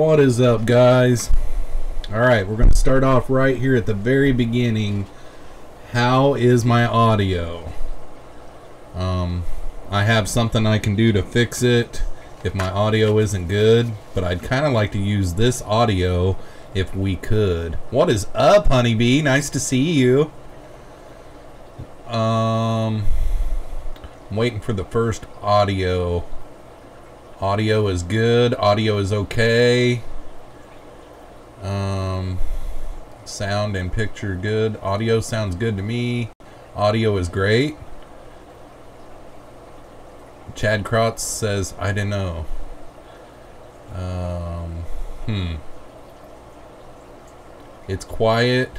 What is up, guys? Alright, we're going to start off right here at the very beginning. How is my audio? I have something I can do to fix it if my audio isn't good, but I'd kind of like to use this audio if we could. What is up, honeybee? Nice to see you. I'm waiting for the first audio. Audio is good. Audio is okay. Sound and picture good. Audio sounds good to me. Audio is great. Chad Krotz says, I don't know. It's quiet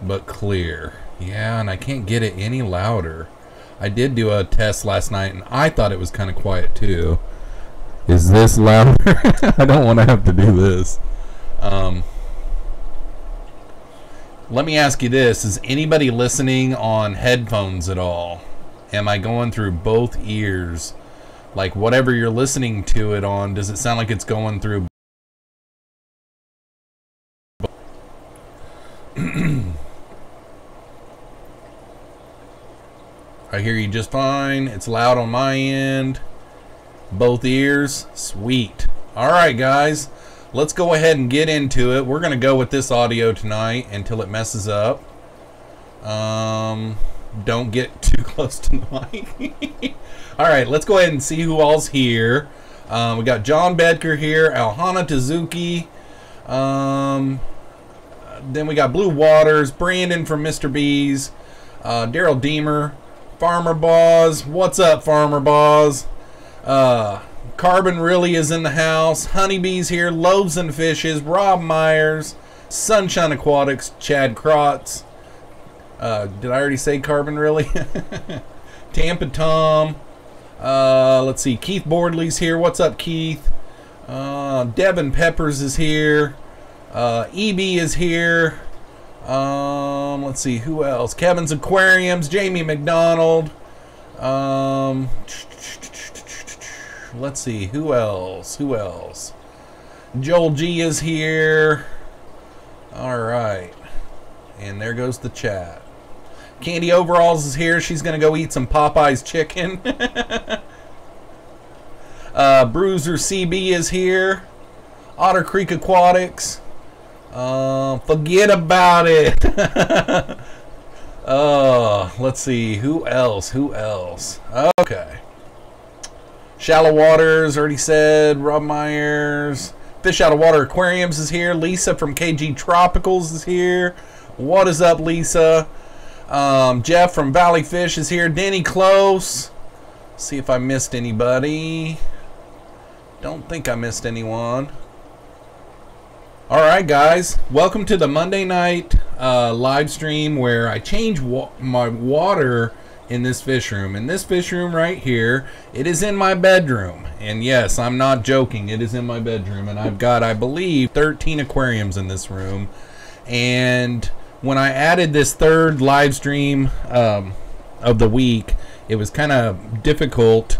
but clear. Yeah, and I can't get it any louder. I did do a test last night and I thought it was kind of quiet too. Is this louder? I don't want to have to do this. Let me ask you this. Is anybody listening on headphones at all? Am I going through both ears? Like whatever you're listening to it on, does it sound like it's going through? I hear you just fine. It's loud on my end. Both ears. Sweet. Alright, guys. Let's go ahead and get into it. We're going to go with this audio tonight until it messes up. Don't get too close to the mic. Alright, let's go ahead and see who all's here. We got John Bedker here. Alhana Tezuki. Then we got Blue Waters. Brandon from Mr. B's. Daryl Deemer. Farmer Boz. What's up, Farmer Boz? Carbon Really is in the house. Honeybee's here. Loaves and Fishes. Rob Myers. Sunshine Aquatics. Chad Krotz. Did I already say Carbon Really? Tampa Tom. Let's see. Keith Boardley's here. What's up, Keith? Devin Peppers is here. EB is here. Let's see. Who else? Kevin's Aquariums. Jamie McDonald. Let's see, who else? Who else? Joel G is here. Alright. And there goes the chat. Candy Overalls is here. She's going to go eat some Popeye's chicken. Bruiser CB is here. Otter Creek Aquatics. Forget about it. Let's see, who else? Who else? Okay. Shallow Waters, already said. Rob Myers. Fish Out of Water Aquariums is here. Lisa from KG Tropicals is here. What is up, Lisa? Jeff from Valley Fish is here. Danny Close. See if I missed anybody. Don't think I missed anyone. Alright, guys. Welcome to the Monday night live stream where I change my water in this fish room. In this fish room right here, it is in my bedroom. And yes, I'm not joking, it is in my bedroom. And I've got, I believe, 13 aquariums in this room. And when I added this third live stream of the week, it was kind of difficult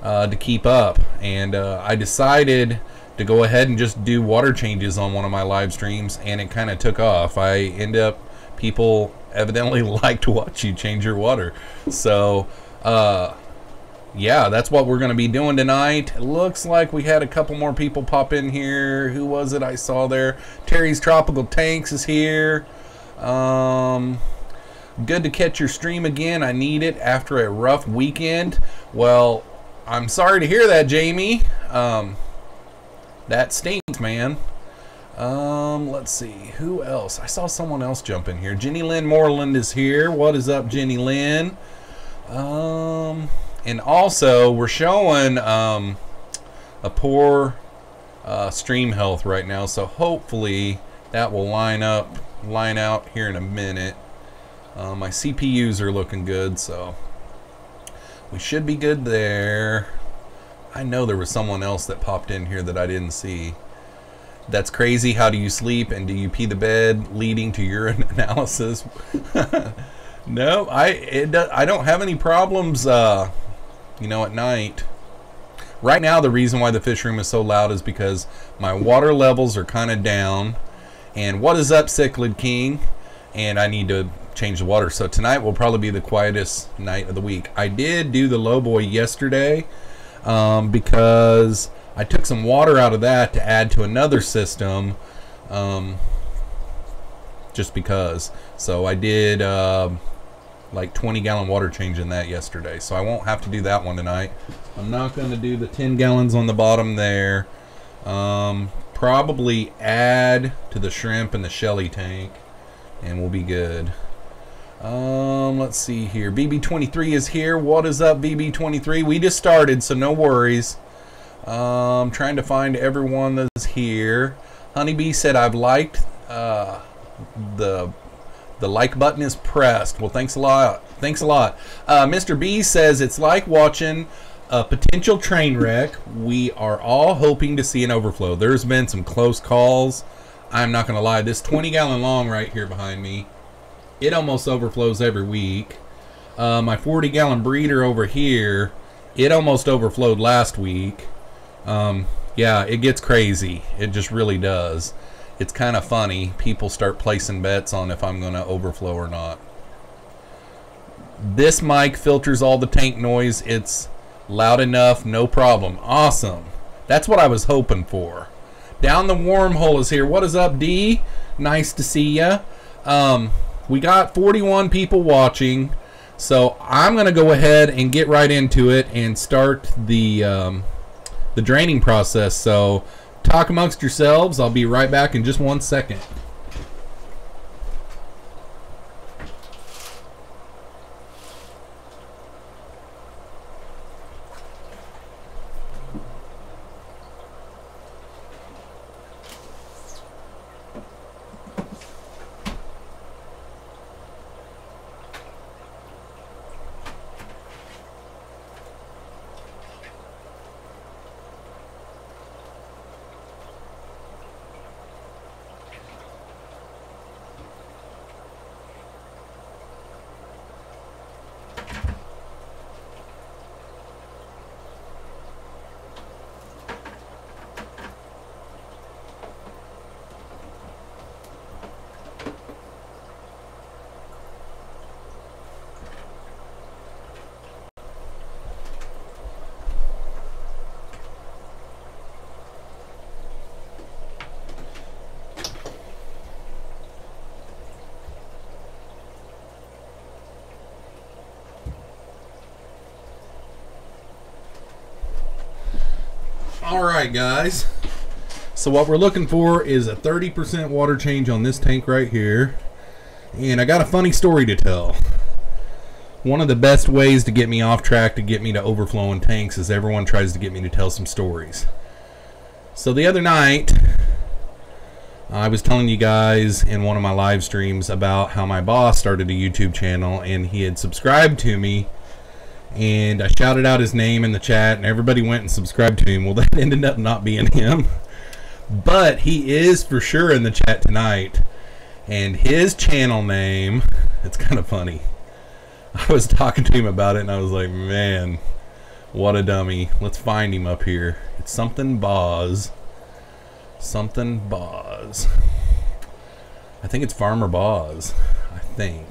to keep up. And I decided to go ahead and just do water changes on one of my live streams, and it kind of took off. I end up, people evidently like to watch you change your water. So yeah, that's what we're going to be doing tonight. It looks like we had a couple more people pop in here. Who was it I saw there? Terry's Tropical Tanks is here. Good to catch your stream again. I need it after a rough weekend. Well, I'm sorry to hear that, Jamie. That stinks, man. Let's see, who else? I saw someone else jump in here. Jenny Lynn Moreland is here. What is up, Jenny Lynn? And also, we're showing a poor stream health right now, so hopefully that will line out here in a minute. My CPUs are looking good, so we should be good there. I know there was someone else that popped in here that I didn't see. That's crazy. How do you sleep and do you pee the bed, leading to urine analysis? No, I don't have any problems, you know, at night. Right now, the reason why the fish room is so loud is because my water levels are kind of down. And what is up, Cichlid King? And I need to change the water. So tonight will probably be the quietest night of the week. I did do the low boy yesterday because I took some water out of that to add to another system. Just because. So I did like 20-gallon water change in that yesterday. So I won't have to do that one tonight. I'm not going to do the 10 gallons on the bottom there. Probably add to the shrimp and the shelly tank, and we'll be good. Let's see here. BB23 is here. What is up, BB23? We just started, so no worries. Trying to find everyone that's here. Honeybee said, I've liked the like button is pressed. Well, thanks a lot. Thanks a lot. Mr. B says it's like watching a potential train wreck. We are all hoping to see an overflow. There's been some close calls. I'm not going to lie. This 20-gallon long right here behind me, it almost overflows every week. My 40-gallon breeder over here, it almost overflowed last week. Yeah, it gets crazy. It just really does. It's kind of funny. People start placing bets on if I'm going to overflow or not. This mic filters all the tank noise. It's loud enough, no problem. Awesome. That's what I was hoping for. Down the wormhole is here. What is up, D? Nice to see ya. We got 41 people watching, so I'm going to go ahead and get right into it and start the draining process. So talk amongst yourselves. I'll be right back in just 1 second. Alright guys, so what we're looking for is a 30% water change on this tank right here, and I got a funny story to tell. One of the best ways to get me off track, to get me to overflowing tanks, is everyone tries to get me to tell some stories. So the other night I was telling you guys in one of my live streams about how my boss started a YouTube channel and he had subscribed to me. And I shouted out his name in the chat, and everybody went and subscribed to him. Well, that ended up not being him. But he is for sure in the chat tonight. And his channel name, it's kind of funny. I was talking to him about it, and I was like, man, what a dummy. Let's find him up here. It's something Boz. Something Boz. I think it's Farmer Boz. I think.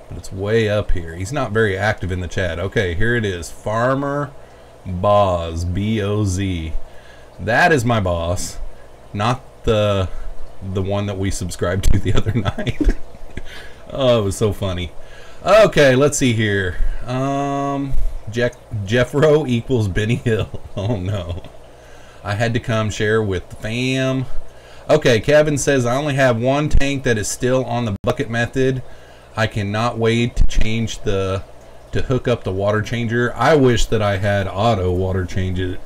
But it's way up here. He's not very active in the chat. Okay, here it is. Farmer Boz. B-O-Z. That is my boss. Not the one that we subscribed to the other night. Oh, it was so funny. Okay, let's see here. Jeffro equals Benny Hill. Oh, no. I had to come share with the fam. Okay, Kevin says, I only have one tank that is still on the bucket method. I cannot wait to change to hook up the water changer. I wish that I had auto water changes.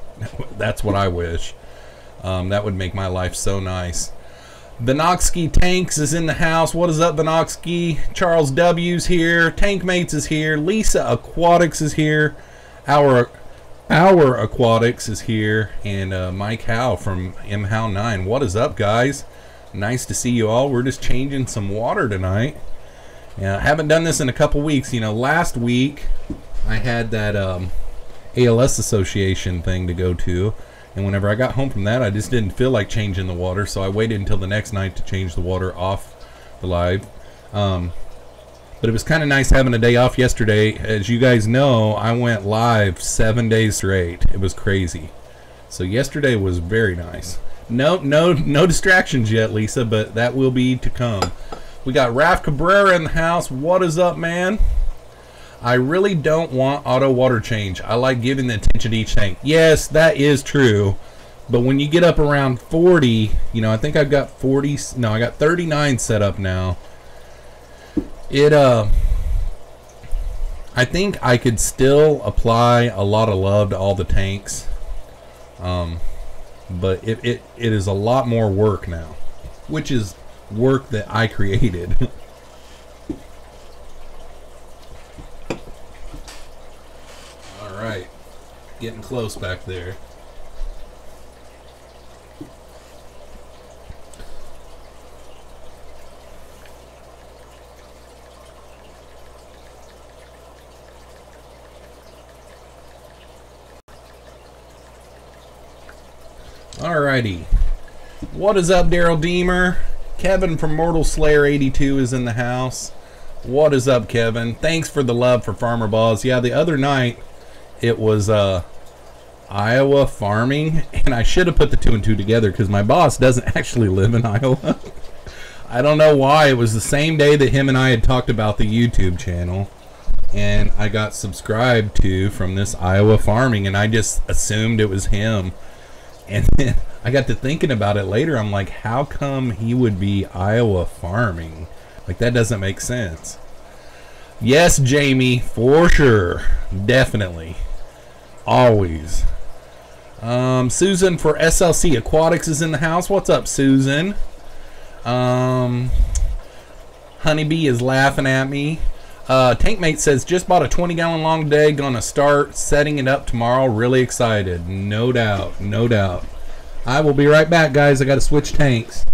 That's what I wish. That would make my life so nice. Benoxky Tanks is in the house. What is up, Benoxky? Charles W's here. Tankmates is here. Lisa Aquatics is here. Our Aquatics is here. And Mike Howe from MHow9. What is up, guys? Nice to see you all. We're just changing some water tonight. Yeah, I haven't done this in a couple weeks. You know, last week I had that ALS association thing to go to. And whenever I got home from that, I just didn't feel like changing the water, so I waited until the next night to change the water off the live. But it was kind of nice having a day off yesterday. As you guys know, I went live 7 days straight. It was crazy. So yesterday was very nice. No distractions yet, Lisa, but that will be to come. We got Raf Cabrera in the house. What is up, man? I really don't want auto water change. I like giving the attention to each tank. Yes, that is true. But when you get up around 40, you know, I think I've got 40. No, I got 39 set up now. I think I could still apply a lot of love to all the tanks. But it is a lot more work now, which is work that I created. Alright, getting close back there. Alrighty. What is up, Daryl Deemer? Kevin from Mortal Slayer 82 is in the house. What is up, Kevin? Thanks for the love for Farmer Boss. Yeah, the other night it was Iowa farming, and I should have put the 2 and 2 together because my boss doesn't actually live in Iowa. I don't know why. It was the same day that him and I had talked about the YouTube channel, and I got subscribed to from this Iowa farming, and I just assumed it was him. And then I got to thinking about it later. I'm like, how come he would be Iowa farming? Like, that doesn't make sense. Yes, Jamie, for sure. Definitely. Always. Susan for SLC Aquatics is in the house. What's up, Susan? Honeybee is laughing at me. Tankmate says, just bought a 20-gallon long day. Gonna start setting it up tomorrow. Really excited. No doubt. No doubt. I will be right back, guys. I got to switch tanks.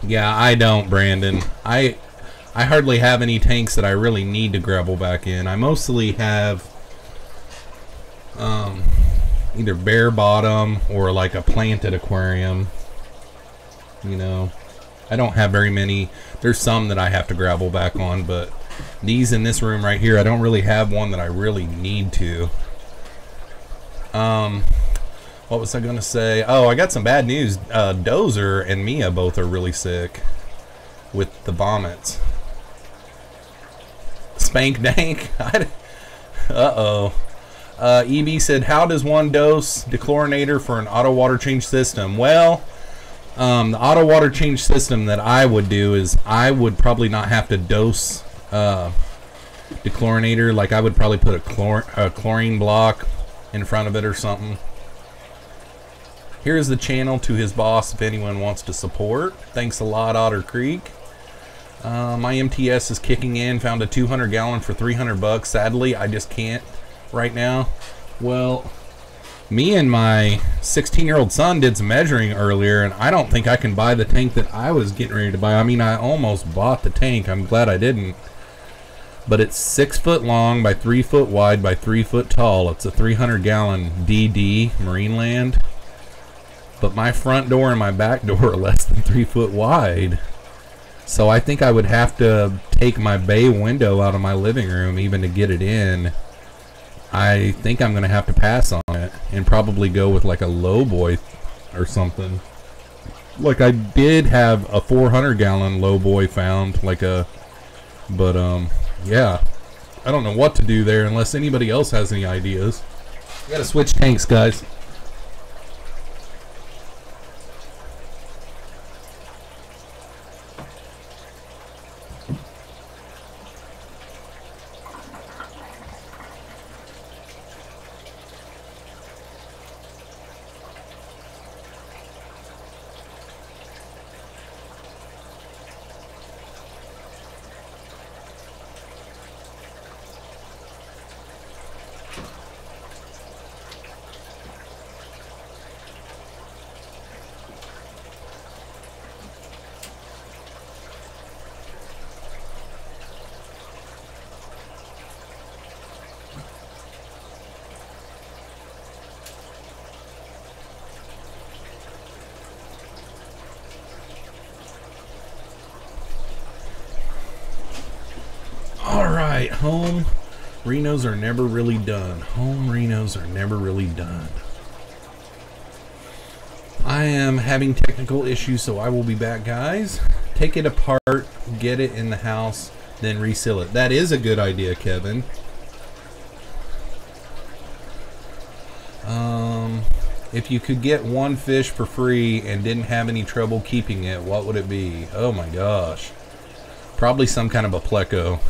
Yeah, I don't, Brandon. I hardly have any tanks that I really need to gravel back in. I mostly have either bare bottom or like a planted aquarium. You know, I don't have very many. There's some that I have to gravel back on, but these in this room right here, I don't really have one that I really need to. What was I going to say? Oh, I got some bad news. Dozer and Mia both are really sick with the vomits. Spank dank. Uh-oh. EB said, how does one dose dechlorinator for an auto water change system? Well, the auto water change system that I would do is I would probably not have to dose dechlorinator. Like, I would probably put a chlorine block in front of it or something. Here's the channel to his boss if anyone wants to support. Thanks a lot, Otter Creek. My MTS is kicking in. Found a 200-gallon for 300 bucks. Sadly, I just can't right now. Well, me and my 16-year-old son did some measuring earlier, and I don't think I can buy the tank that I was getting ready to buy. I mean, I almost bought the tank. I'm glad I didn't. But it's 6 foot long by 3 foot wide by 3 foot tall. It's a 300-gallon DD Marineland. But my front door and my back door are less than 3 foot wide. So I think I would have to take my bay window out of my living room even to get it in. I think I'm going to have to pass on it and probably go with like a low boy or something. Like I did have a 400-gallon low boy found, like a, but yeah, I don't know what to do there unless anybody else has any ideas. I gotta switch tanks, guys. Alright, home renos are never really done. Home renos are never really done. I am having technical issues, so I will be back, guys. Take it apart, get it in the house, then reseal it. That is a good idea, Kevin. If you could get one fish for free and didn't have any trouble keeping it, what would it be? Oh my gosh. Probably some kind of a pleco.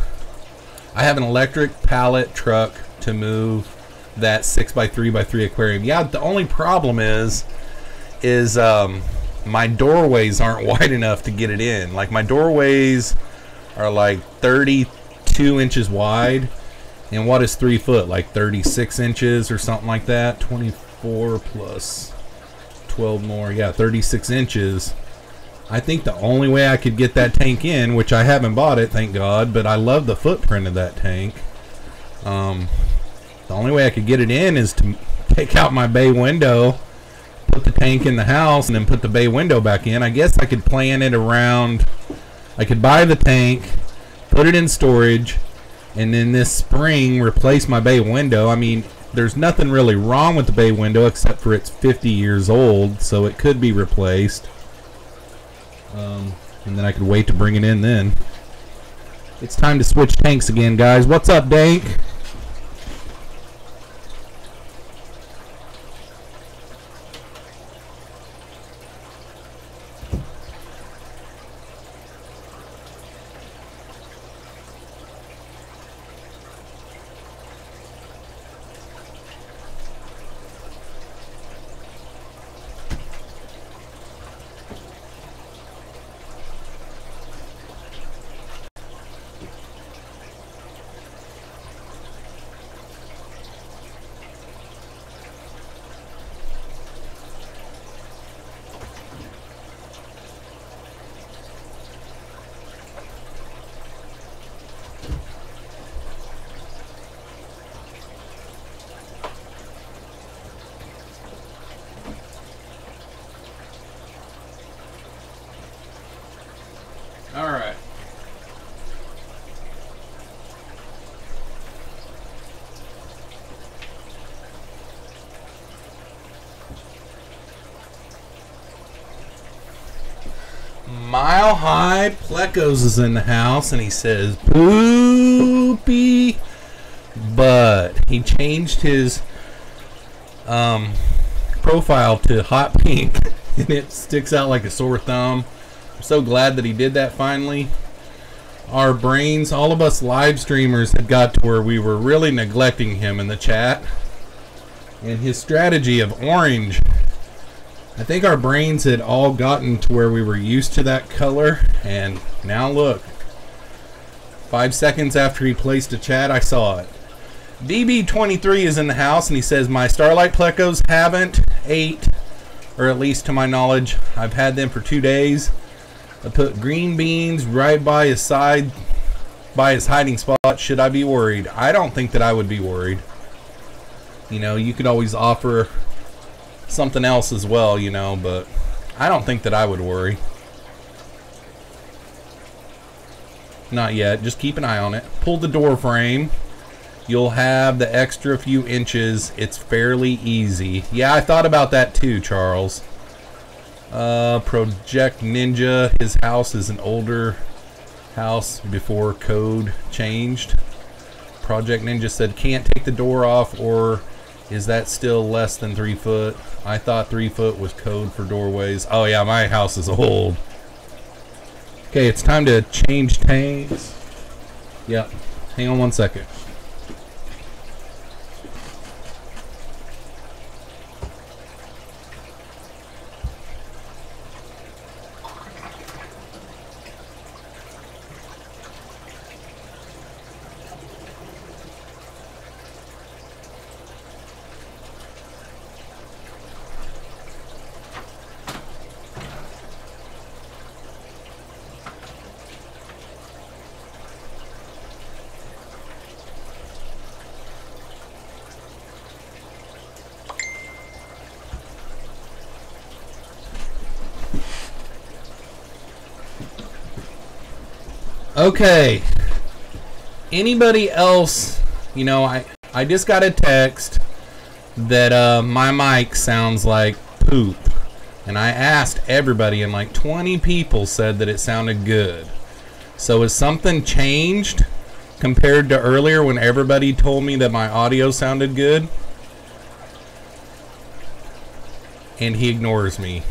I have an electric pallet truck to move that 6x3x3 aquarium. Yeah, the only problem is my doorways aren't wide enough to get it in. Like my doorways are like 32 inches wide, and what is 3 foot? Like 36 inches or something like that. 24 plus 12 more. Yeah, 36 inches. I think the only way I could get that tank in, which I haven't bought it, thank God, but I love the footprint of that tank. The only way I could get it in is to take out my bay window, put the tank in the house, and then put the bay window back in. I guess I could plan it around. I could buy the tank, put it in storage, and then this spring replace my bay window. I mean, there's nothing really wrong with the bay window except for it's 50 years old, so it could be replaced. And then I could wait to bring it in then. It's time to switch tanks again, guys. What's up, Dank? All right. Mile High Plecos is in the house, and he says poopy, but he changed his profile to hot pink, and it sticks out like a sore thumb. I'm so glad that he did that finally. Our brains, all of us live streamers, had got to where we were really neglecting him in the chat, and his strategy of orange, I think our brains had all gotten to where we were used to that color, and now look, 5 seconds after he placed a chat, I saw it. DB23 is in the house, and he says, my Starlight Plecos haven't ate, or at least to my knowledge, I've had them for 2 days. I put green beans right by his side, by his hiding spot. Should I be worried? I don't think that I would be worried. You know, you could always offer something else as well, you know, but I don't think that I would worry. Not yet. Just keep an eye on it. Pull the door frame. You'll have the extra few inches. It's fairly easy. Yeah, I thought about that too, Charles. Project Ninja, his house is an older house before code changed. Project Ninja said, can't take the door off, or is that still less than 3 foot? I thought 3 foot was code for doorways. Oh yeah, my house is old. Okay, it's time to change tanks. Yep, hang on 1 second. Okay, anybody else, you know, I just got a text that my mic sounds like poop, and I asked everybody, and like 20 people said that it sounded good. So has something changed compared to earlier when everybody told me that my audio sounded good? And he ignores me.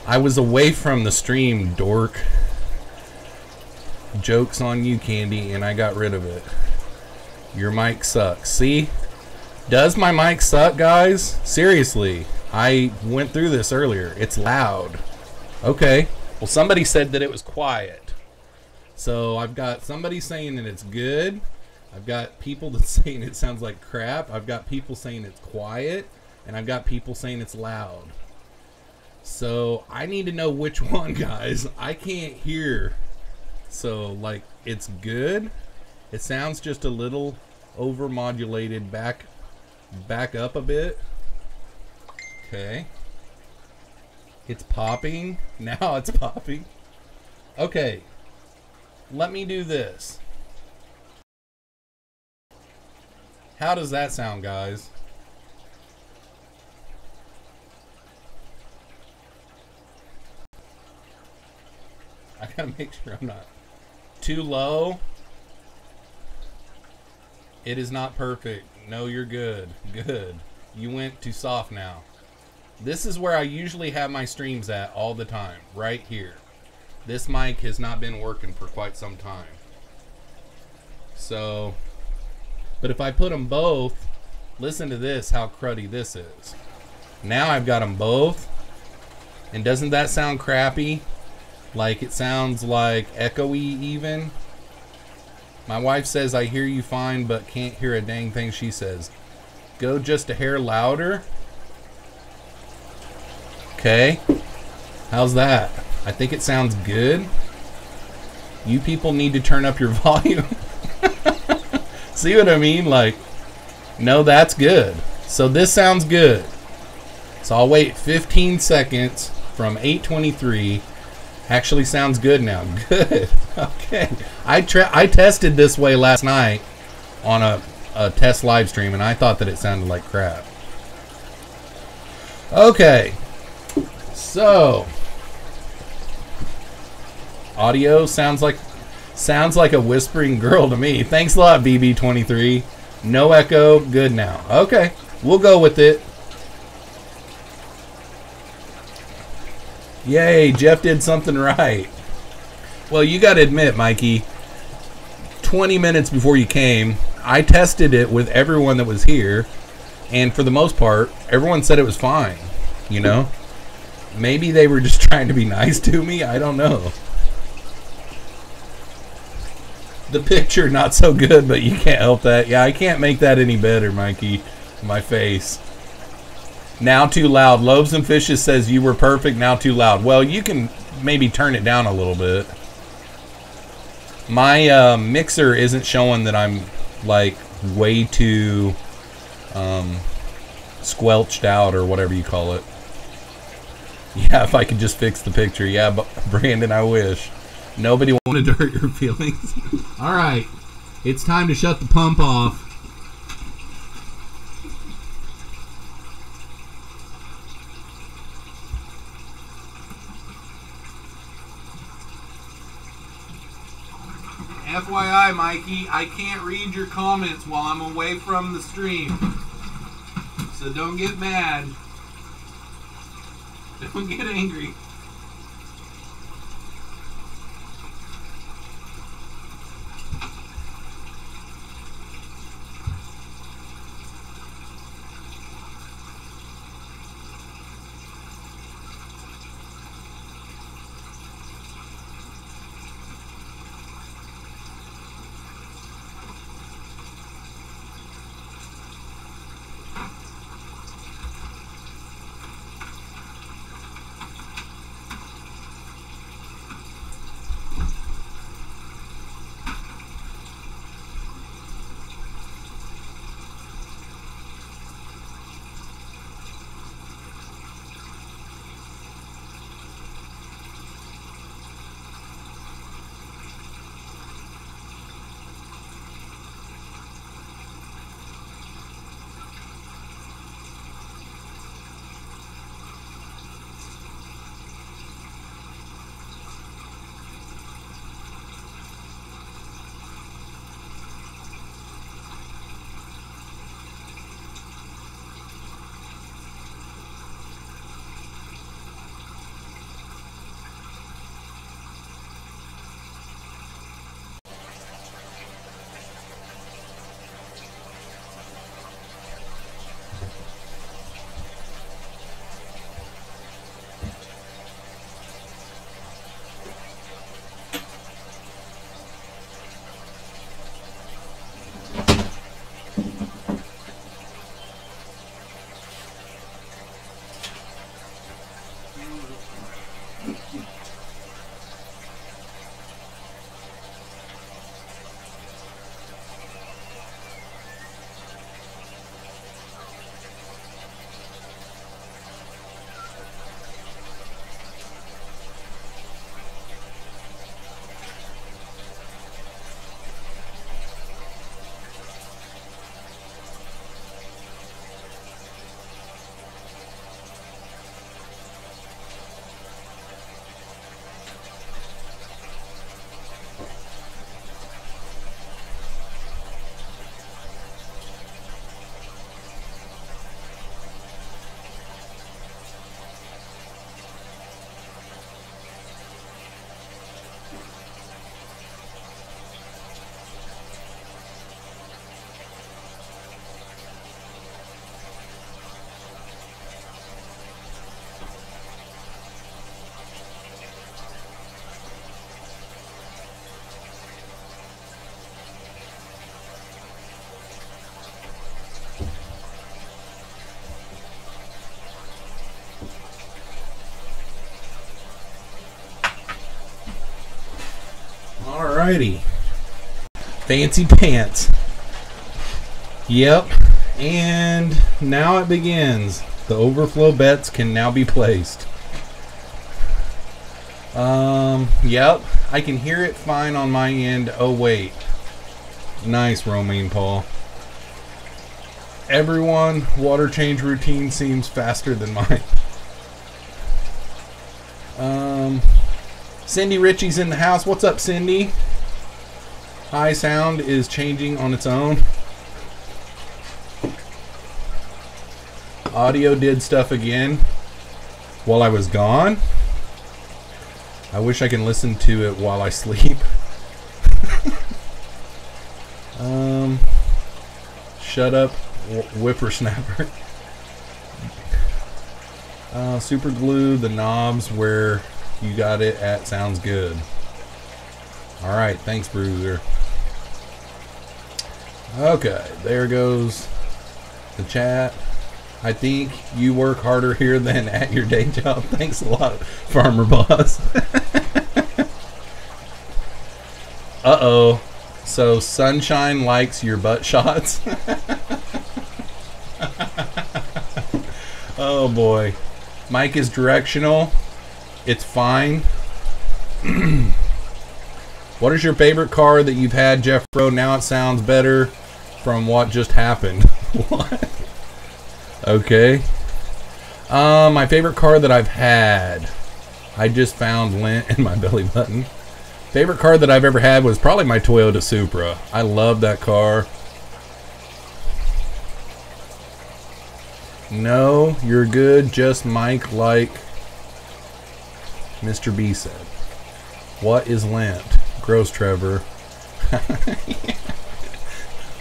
I was away from the stream, dork. Joke's on you, Candy, and I got rid of it. Your mic sucks. See? Does my mic suck, guys? Seriously. I went through this earlier. It's loud. Okay. Well, somebody said that it was quiet. So I've got somebody saying that it's good. I've got people that saying it sounds like crap. I've got people saying it's quiet. And I've got people saying it's loud. So I need to know which one, guys. I can't hear. So, like, it's good. It sounds just a little over-modulated. Back up a bit. Okay. It's popping. Now it's popping. Okay. Let me do this. How does that sound, guys? I gotta make sure I'm not too low. It is not perfect. No, you're good. Good. You went too soft now. This is where I usually have my streams at all the time. Right here. This mic has not been working for quite some time. So, but if I put them both, listen to this, how cruddy this is. Now I've got them both. And doesn't that sound crappy? Like, it sounds like echoey even. My wife says I hear you fine, but can't hear a dang thing she says. Go just a hair louder. Okay. How's that? I think it sounds good. You people need to turn up your volume. See what I mean? Like, no, that's good. So this sounds good. So I'll wait 15 seconds from 8:23. Actually sounds good now. Good. Okay. I tested this way last night on a test live stream, and I thought that it sounded like crap. Okay. So audio sounds like a whispering girl to me. Thanks a lot, BB23. No echo. Good now. Okay. We'll go with it. Yay, Jeff did something right. Well, you got to admit, Mikey, 20 minutes before you came, I tested it with everyone that was here, and for the most part, everyone said it was fine, you know? Maybe they were just trying to be nice to me, I don't know. The picture, not so good, but you can't help that. Yeah, I can't make that any better, Mikey. My face. Now too loud. Loaves and Fishes says you were perfect. Now too loud. Well, you can maybe turn it down a little bit. My mixer isn't showing that I'm like way too squelched out or whatever you call it. Yeah, if I could just fix the picture. Yeah, but Brandon, I wish. Nobody wanted to hurt your feelings. All right, it's time to shut the pump off. FYI, Mikey, I can't read your comments while I'm away from the stream. So don't get mad. Don't get angry. Alrighty. Fancy pants. Yep. And now it begins. The overflow bets can now be placed. Yep. I can hear it fine on my end. Oh, wait. Nice, Romaine Paul. Everyone, water change routine seems faster than mine. Cindy Ritchie's in the house. What's up, Cindy? High sound is changing on its own. Audio did stuff again while I was gone. I wish I can listen to it while I sleep. Shut up, whippersnapper. Super glue the knobs where you got it at. Sounds good. Alright, thanks, Bruiser. Okay, there goes the chat. I think you work harder here than at your day job. Thanks a lot, Farmer Boss. Uh-oh. So Sunshine likes your butt shots? Oh boy. Mike is directional. It's fine. What is your favorite car that you've had, Jeffro? Now it sounds better from what just happened. What? Okay. My favorite car that I've had. I just found lint in my belly button. Favorite car that I've ever had was probably my Toyota Supra. I love that car. No, you're good. Just Mike, like Mr. B said. What is Lent? Gross, Trevor.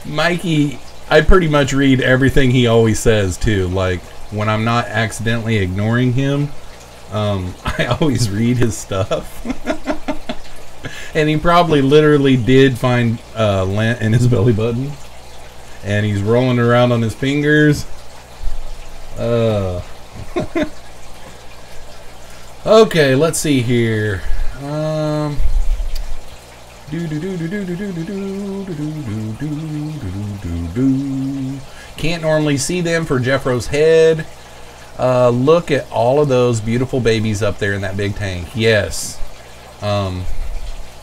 Mikey, I pretty much read everything he always says too. Like when I'm not accidentally ignoring him, I always read his stuff. And he probably literally did find lint in his belly button, and he's rolling around on his fingers. Okay, let's see here. Can't normally see them for Jeffro's head. Look at all of those beautiful babies up there in that big tank. Yes.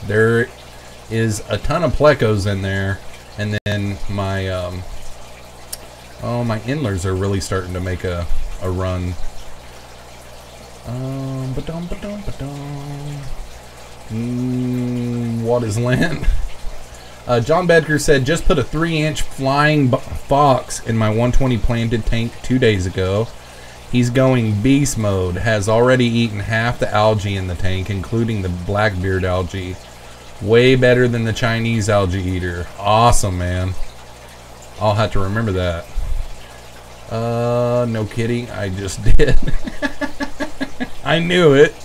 There is a ton of plecos in there, and then my my endlers are really starting to make a run. What is land? John Bedker said, just put a 3-inch flying fox in my 120 planted tank 2 days ago. He's going beast mode. Has already eaten half the algae in the tank, including the blackbeard algae. Way better than the Chinese algae eater. Awesome, man. I'll have to remember that. No kidding. I just did. I knew it.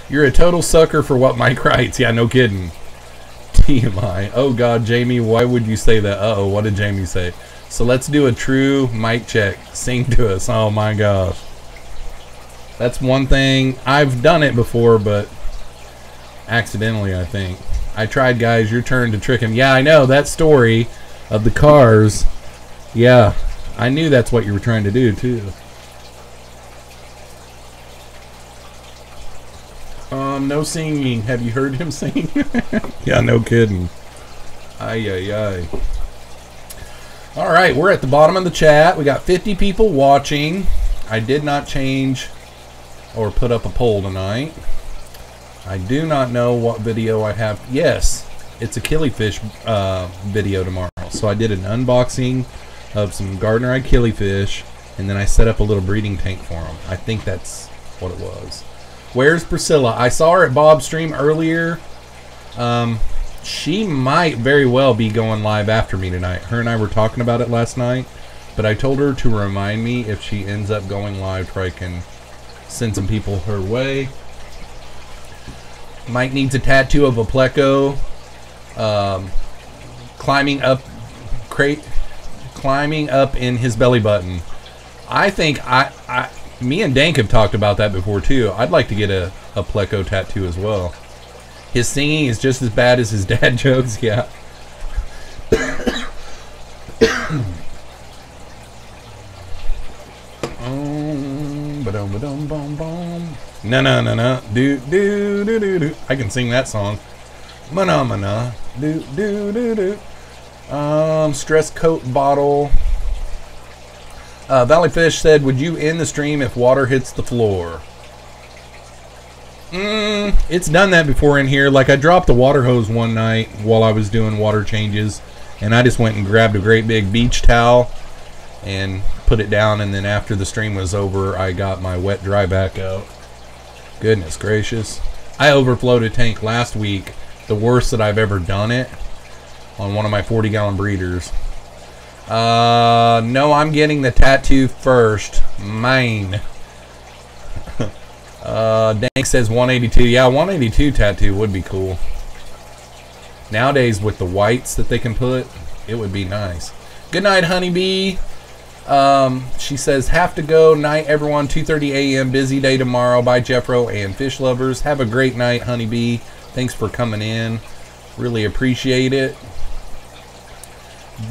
You're a total sucker for what Mike writes. Yeah, no kidding. TMI. Oh, God, Jamie, why would you say that? Uh-oh, what did Jamie say? So let's do a true mic check. Sing to us. Oh, my gosh. That's one thing. I've done it before, but accidentally, I think. I tried, guys. Your turn to trick him. Yeah, I know. That story of the cars. Yeah, I knew that's what you were trying to do, too. No singing. Have you heard him sing? Yeah, no kidding. Ay, ay, ay. All right, we're at the bottom of the chat. We got 50 people watching. I did not change or put up a poll tonight. I do not know what video I have. Yes, it's a killifish video tomorrow. So I did an unboxing of some Gardner-eyed killifish, and then I set up a little breeding tank for them. I think that's what it was. Where's Priscilla? I saw her at Bob's stream earlier. She might very well be going live after me tonight. Her and I were talking about it last night, but I told her to remind me if she ends up going live, where I can send some people her way. Mike needs a tattoo of a pleco climbing up in his belly button. I think me and Dank have talked about that before too. I'd like to get a pleco tattoo as well. His singing is just as bad as his dad jokes. Yeah. No. Do. I can sing that song. Mana. Do. Stress coat bottle. Valley Fish said, would you end the stream if water hits the floor? It's done that before in here. Like, I dropped a water hose one night while I was doing water changes, and I just went and grabbed a great big beach towel and put it down, and then after the stream was over, I got my wet dry back out. Goodness gracious. I overflowed a tank last week, the worst that I've ever done it, on one of my 40-gallon breeders. No, I'm getting the tattoo first. Mine. Dank says 182. Yeah, 182 tattoo would be cool. Nowadays, with the whites that they can put, it would be nice. Good night, honeybee. She says, have to go. Night, everyone. 2:30 a.m. Busy day tomorrow. Bye, Jeffro and fish lovers. Have a great night, honeybee. Thanks for coming in. Really appreciate it.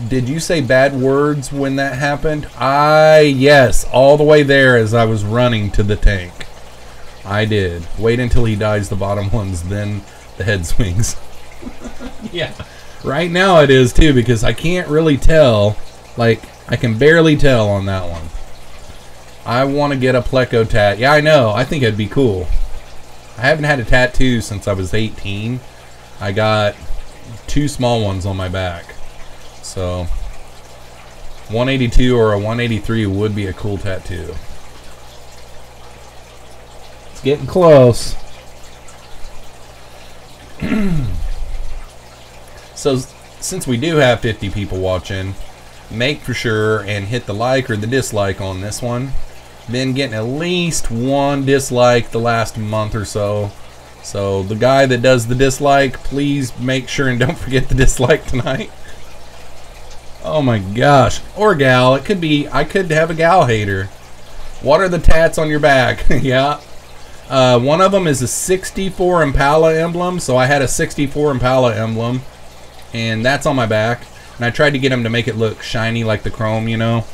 Did you say bad words when that happened? Yes, all the way there as I was running to the tank. I did. Wait until he dies the bottom ones, then the head swings. Yeah. Right now it is too, because I can't really tell. Like, I can barely tell on that one. I want to get a pleco tat. Yeah, I know. I think it'd be cool. I haven't had a tattoo since I was 18. I got 2 small ones on my back. So 182 or a 183 would be a cool tattoo. It's getting close. So since we do have 50 people watching, make for sure and hit the like or the dislike on this one. Been getting at least 1 dislike the last month or so. So the guy that does the dislike, please make sure and don't forget the dislike tonight. Oh my gosh. Or gal. It could be, I could have a gal hater. What are the tats on your back? Yeah. One of them is a 64 Impala emblem. So I had a 64 Impala emblem. And that's on my back. And I tried to get him to make it look shiny like the chrome, you know.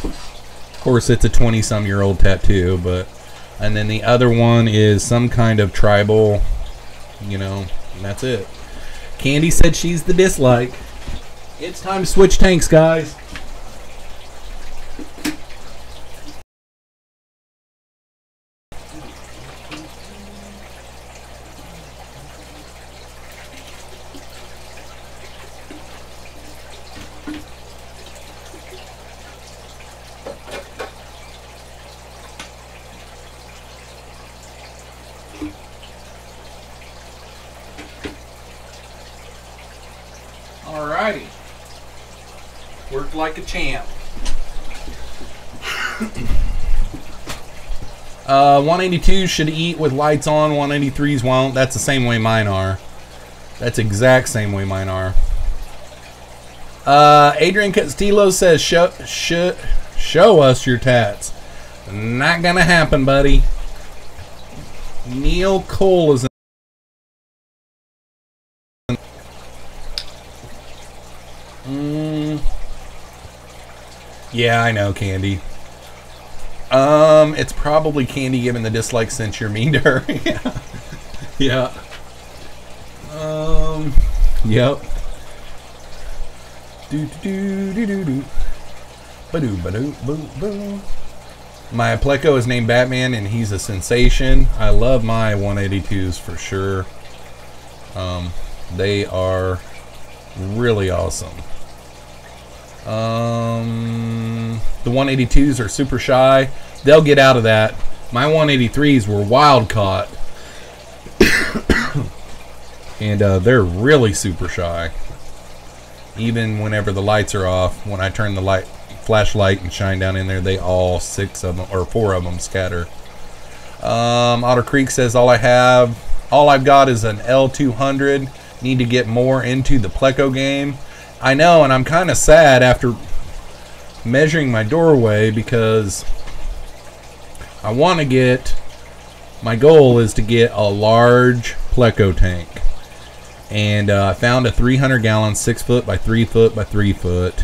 Of course, it's a 20-some-year-old tattoo. But, and then the other one is some kind of tribal, you know. And that's it. Candy said she's the dislike. It's time to switch tanks, guys. Alrighty. Worked like a champ. 182s should eat with lights on. 183s won't. That's the same way mine are. That's exact same way mine are. Adrian Castillo says, show us your tats. Not gonna happen, buddy. Neil Cole is yeah, I know, Candy. It's probably Candy giving the dislike since you're mean to her. Yeah. Yep. Do. Ba-do. My Pleco is named Batman, and he's a sensation. I love my 182s for sure. They are really awesome. The 182s are super shy. They'll get out of that. My 183s were wild caught. And they're really super shy. Even whenever the lights are off, when I turn the flashlight and shine down in there, they all 6 of them or 4 of them scatter. Otter Creek says all I've got is an L200. Need to get more into the Pleco game. I know, and I'm kind of sad after measuring my doorway because I want to get, my goal is to get a large Pleco tank. And I found a 300 gallon 6 foot by 3 foot by 3 foot.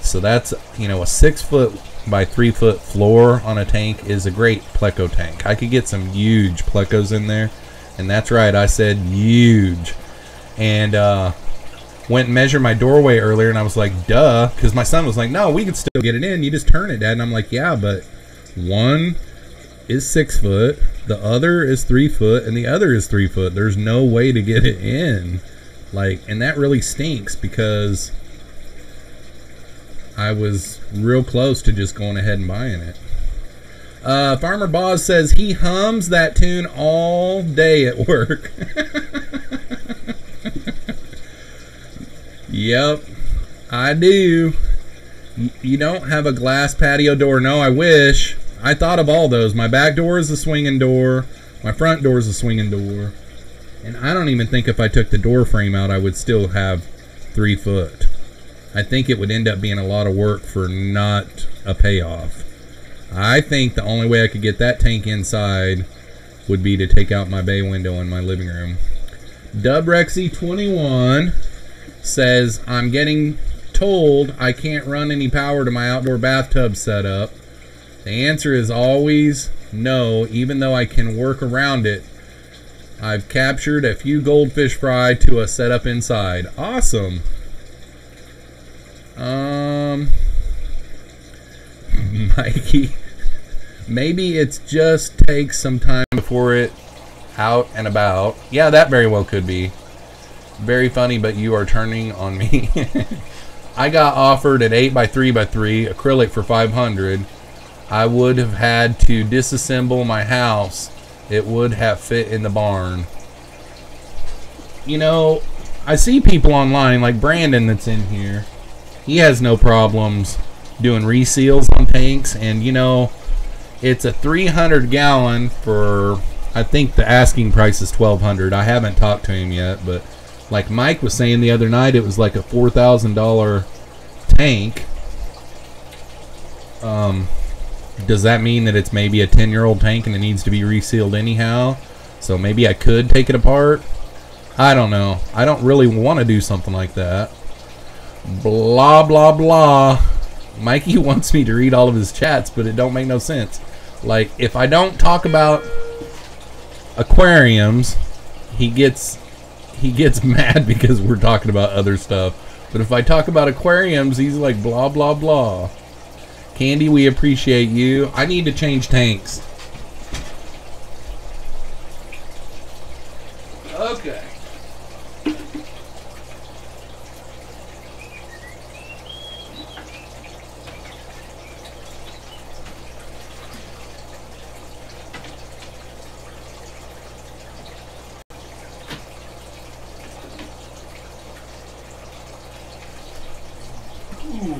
So that's, you know, a 6 foot by 3 foot floor on a tank is a great Pleco tank. I could get some huge Plecos in there. And that's right, I said huge. And went and measured my doorway earlier, and I was like, duh, because my son was like, no, we can still get it in. You just turn it, Dad. And I'm like, yeah, but one is 6 foot, the other is 3 foot, and the other is 3 foot. There's no way to get it in. Like, and that really stinks because I was real close to just going ahead and buying it. Farmer Boz says he hums that tune all day at work. Yep, I do. You don't have a glass patio door? No, I wish. I thought of all those. My back door is a swinging door. My front door is a swinging door. And I don't even think if I took the door frame out, I would still have 3 foot. I think it would end up being a lot of work for not a payoff. I think the only way I could get that tank inside would be to take out my bay window in my living room. Dubrexy21 says, I'm getting told I can't run any power to my outdoor bathtub setup. The answer is always no, even though I can work around it. I've captured a few goldfish fry to a setup inside. Awesome. Mikey, maybe it just takes some time before it out and about. Yeah, that very well could be. Very funny, but you are turning on me. I got offered an 8x3x3 acrylic for $500. I would have had to disassemble my house. It would have fit in the barn. You know, I see people online like Brandon that's in here. He has no problems doing reseals on tanks, and you know, it's a 300 gallon for, I think the asking price is $1,200. I haven't talked to him yet, but like Mike was saying the other night, it was like a $4,000 tank. Does that mean that it's maybe a 10-year-old tank and it needs to be resealed anyhow? So maybe I could take it apart? I don't know. I don't really want to do something like that. Blah, blah, blah. Mikey wants me to read all of his chats, but it don't make no sense. Like, if I don't talk about aquariums, he gets mad because we're talking about other stuff. But if I talk about aquariums, he's like, blah, blah, blah. Candy, we appreciate you. I need to change tanks. Okay. Ooh,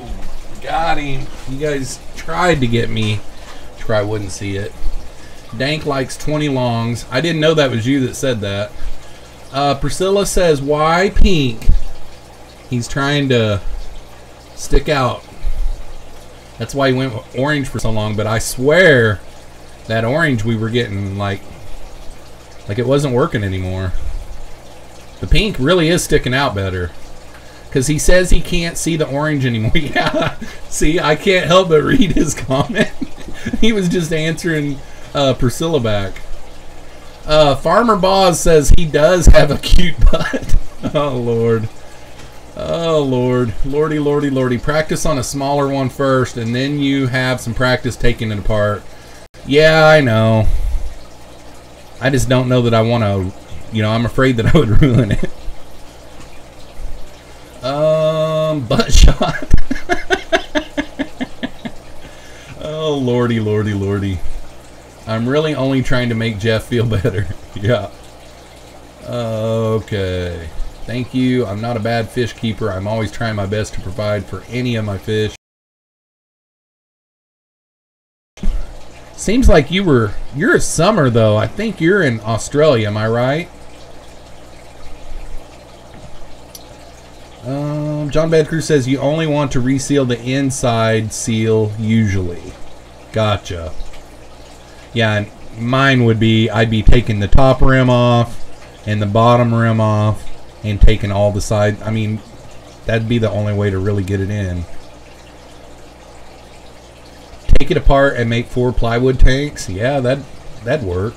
got him. You guys tried to get me to where I wouldn't see it. Dank likes 20 longs. I didn't know that was you that said that. Priscilla says, why pink? He's trying to stick out. That's why he went with orange for so long, but I swear that orange we were getting like it wasn't working anymore. The pink really is sticking out better. Because he says he can't see the orange anymore. Yeah, see, I can't help but read his comment. He was just answering Priscilla back. Farmer Boz says he does have a cute butt. Oh, Lord. Oh, Lord. Lordy, lordy, lordy. Practice on a smaller one first, and then you have some practice taking it apart. Yeah, I know. I just don't know that I want to, you know, I'm afraid that I would ruin it. Butt shot. Oh, lordy, lordy, lordy. I'm really only trying to make Jeff feel better. Yeah. Okay. Thank you. I'm not a bad fish keeper. I'm always trying my best to provide for any of my fish. Seems like you're a summer though. I think you're in Australia, am I right? John Bad Crew says you only want to reseal the inside seal usually. Gotcha. Yeah, and mine would be, I'd be taking the top rim off and the bottom rim off and taking all the side. I mean, that'd be the only way to really get it in. Take it apart and make 4 plywood tanks. Yeah, that'd work.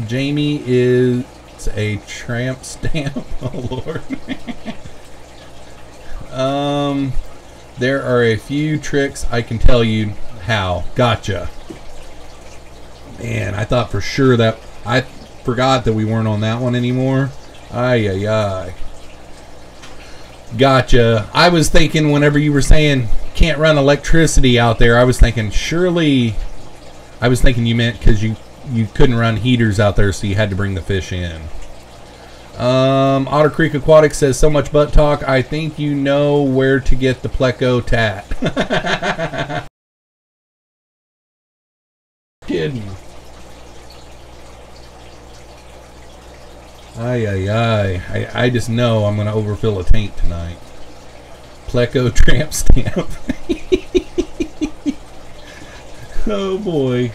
Jamie is a tramp stamp. Oh, Lord. There are a few tricks I can tell you how. Gotcha. Man, I thought for sure that I forgot that we weren't on that one anymore. Ay, ay, ay. Gotcha. I was thinking whenever you were saying can't run electricity out there, I was thinking surely, I was thinking you meant because you couldn't run heaters out there, so you had to bring the fish in. Otter Creek Aquatic says, so much butt talk, I think you know where to get the Pleco tat. Kidding. Ay, ay, ay. I just know I'm going to overfill a tank tonight. Pleco tramp stamp. Oh, boy.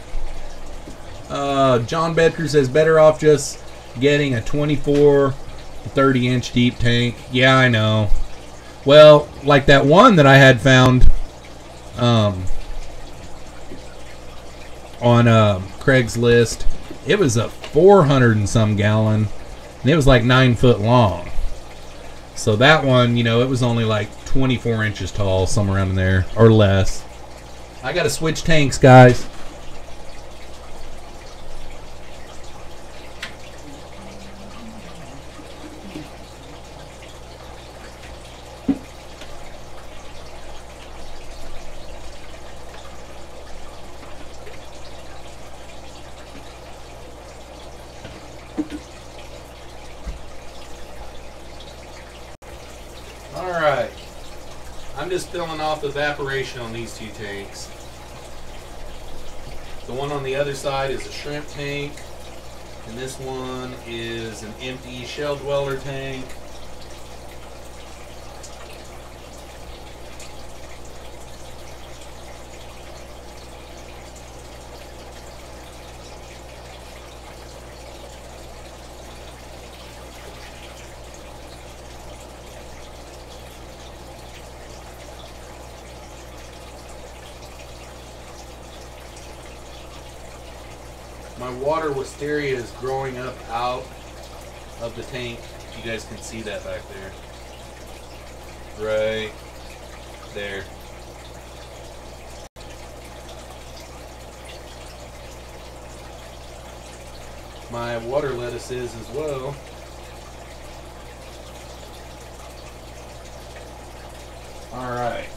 John Bedker says, better off just getting a 24 to 30 inch deep tank. Yeah, I know. Well, like that one that I had found on Craigslist, it was a 400 and some gallon, and it was like 9 foot long. So that one, you know, it was only like 24 inches tall, somewhere around in there, or less. I gotta switch tanks, guys. Alright. I'm just filling off evaporation on these two tanks. The one on the other side is a shrimp tank, and this one is an empty shell dweller tank. My water wisteria is growing up out of the tank. You guys can see that back there. Right there. My water lettuce is as well. All right.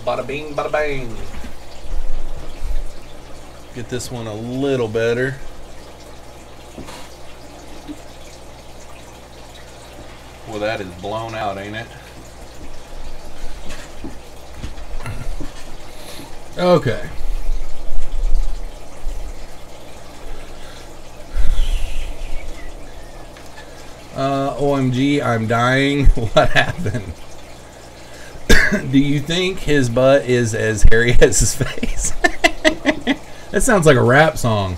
Bada bing, bada bang. Get this one a little better. Well, that is blown out, ain't it? Okay. OMG, I'm dying. What happened? Do you think his butt is as hairy as his face? That sounds like a rap song.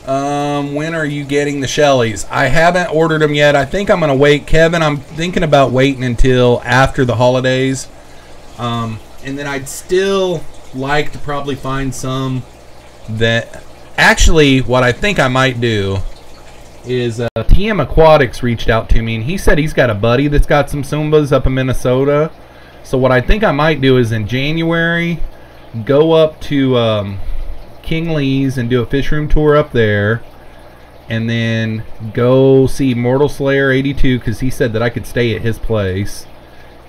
When are you getting the Shelleys? I haven't ordered them yet. I think I'm going to wait. Kevin, I'm thinking about waiting until after the holidays. And then I'd still like to probably find some that... Actually, what I think I might do is TM Aquatics reached out to me, and he said he's got a buddy that's got some Sumbas up in Minnesota. So what I think I might do is in January, go up to King Lee's and do a fish room tour up there, and then go see Mortal Slayer 82 because he said that I could stay at his place,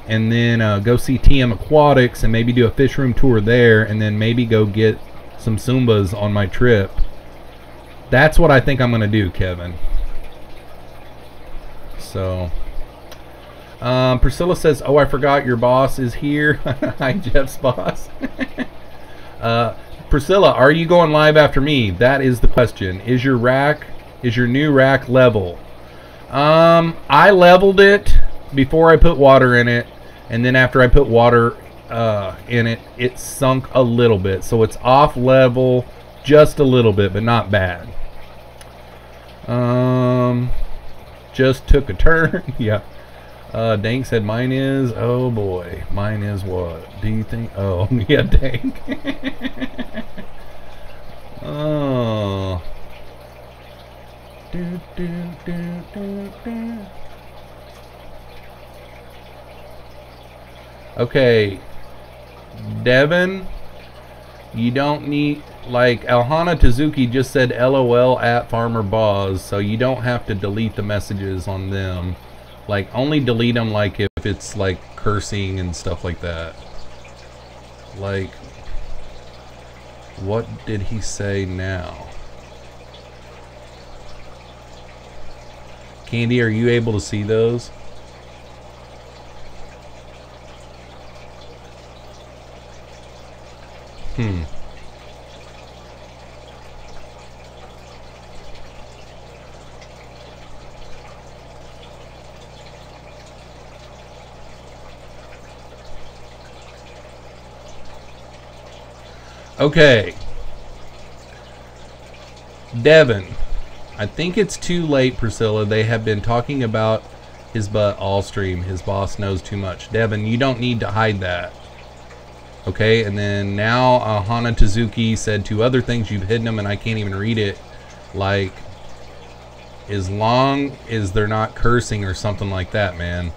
and then go see TM Aquatics and maybe do a fish room tour there, and then maybe go get some Sumbas on my trip. That's what I think I'm going to do, Kevin. So... Priscilla says, oh, I forgot your boss is here. Hi, Jeff's boss. Priscilla, are you going live after me? That is the question. Is your new rack level? I leveled it before I put water in it, and then after I put water in it, it sunk a little bit. So it's off level just a little bit, but not bad. Just took a turn. Yeah. Dank said mine is, oh boy, mine is what? Do you think? Oh, yeah, Dank. Oh. Do, do, do, do, do. Okay, Devin, you don't need, like Alhana Tazuki just said LOL at Farmer Boz, so you don't have to delete the messages on them. Like, only delete them, like, if it's, like, cursing and stuff like that. Like, what did he say now? Candy, are you able to see those? Okay, Devin, I think it's too late, Priscilla. They have been talking about his butt all stream. His boss knows too much. Devin, you don't need to hide that. Okay, and then now Hana Tazuki said two other things. You've hidden them and I can't even read it. Like, as long as they're not cursing or something like that, man.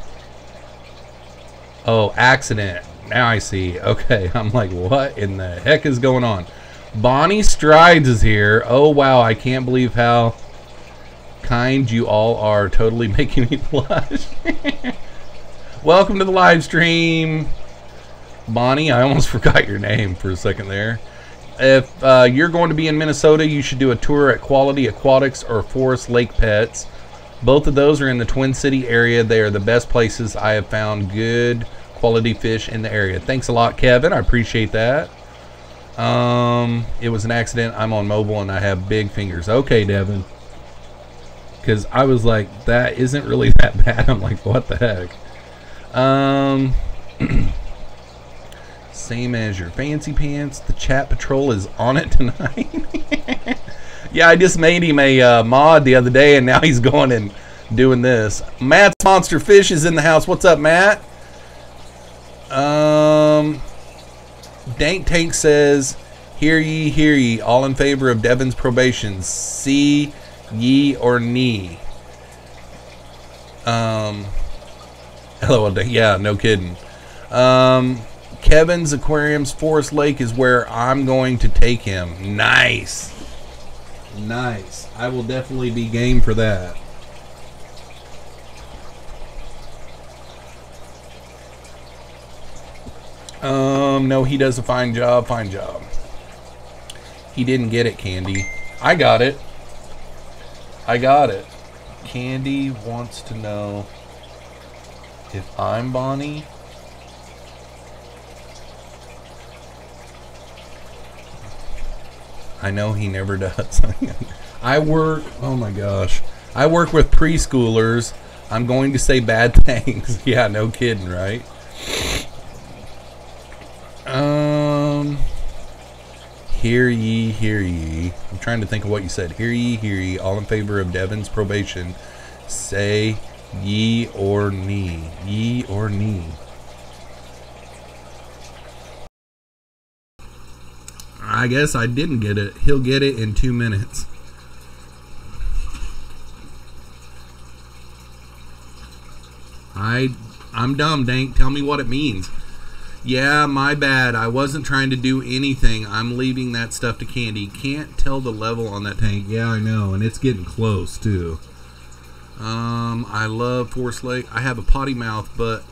Oh, accident. Now I see. Okay, I'm like, what in the heck is going on? Bonnie Strides is here. Oh, wow. I can't believe how kind you all are. Totally making me blush. Welcome to the live stream. Bonnie, I almost forgot your name for a second there. If you're going to be in Minnesota, you should do a tour at Quality Aquatics or Forest Lake Pets. Both of those are in the Twin City area. They are the best places I have found good quality fish in the area. Thanks a lot, Kevin. I appreciate that. It was an accident. I'm on mobile and I have big fingers. Okay, Devin. Because I was like, that isn't really that bad. I'm like, what the heck? Same as your fancy pants. The chat patrol is on it tonight. Yeah, I just made him a mod the other day, and now he's going and doing this. Matt's Monster Fish is in the house. What's up, Matt? Dank Tank says, hear ye, all in favor of Devin's probation. See ye or knee. LOL, yeah, no kidding. Kevin's Aquarium's Forest Lake is where I'm going to take him. Nice. Nice. I will definitely be game for that. No, he does a fine job. Fine job. He didn't get it, Candy. I got it. I got it. Candy wants to know if I'm Bonnie. I know he never does. I work, oh my gosh. I work with preschoolers. I'm going to say bad things. Yeah, no kidding, right? Hear ye. I'm trying to think of what you said. Hear ye, all in favor of Devin's probation. Say ye or knee. Ye or knee. I guess I didn't get it. He'll get it in 2 minutes. I'm dumb, Dank. Tell me what it means. Yeah, my bad. I wasn't trying to do anything. I'm leaving that stuff to Candy. Can't tell the level on that tank. Yeah, I know, and it's getting close too. I love Forest Lake. I have a potty mouth, but